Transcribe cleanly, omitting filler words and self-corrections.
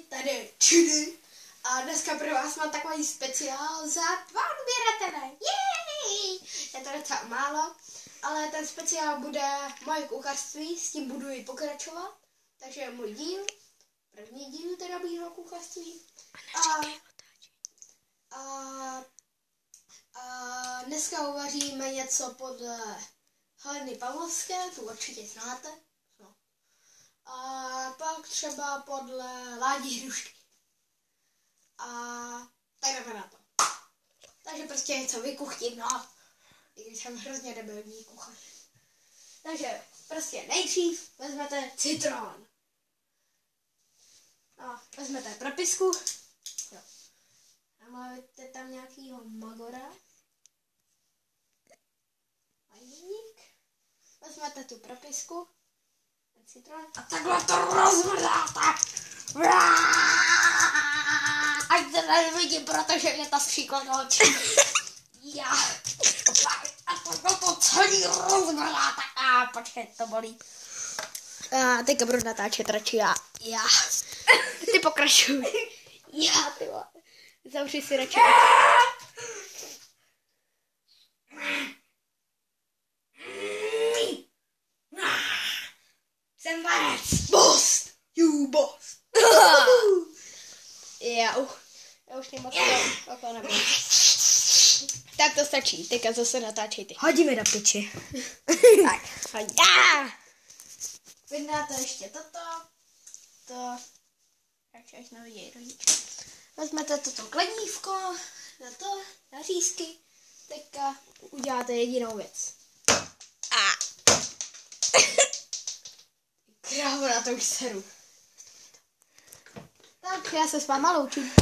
tady je Činy. A dneska pro vás mám takový speciál za 2 odběratele. Jej! Je to docela málo, ale ten speciál bude moje kuchařství, s tím budu i pokračovat. Takže můj díl, první díl teda mýho kuchařství. A dneska uvaříme něco podle Heleny Pavlovské, tu určitě znáte. No. A pak třeba podle Ládi Hrušky. A tak jdeme na to. Takže prostě něco vykuchtím, no. I když jsem hrozně debilní kuchař. Takže prostě nejdřív vezmete citron. No, vezmete propisku. Jo. A máte tam nějakýho magora. Majník. Vezmete tu propisku. Ten citron. A takhle to rozmrdáte. Ať to nevidím, protože mě to skříklo do očí. Já. A to celý rozmrdáte. Počkej, to bolí. A teďka budu natáčet radši já. Ty pokračuj. Já, ty vole. Zavři si radši. Jsem varec. Boss. You boss. Já už nemoc to nebudu. Tak to stačí. Teďka zase natáčej ty. Hodíme do piči. Tak. Vydáte ještě toto. Jak všechno vidějí rodiče. Vezmete toto kladívko, na řízky. Teďka uděláte jedinou věc. Krávo, na to už seru. Tak já se s váma loučím.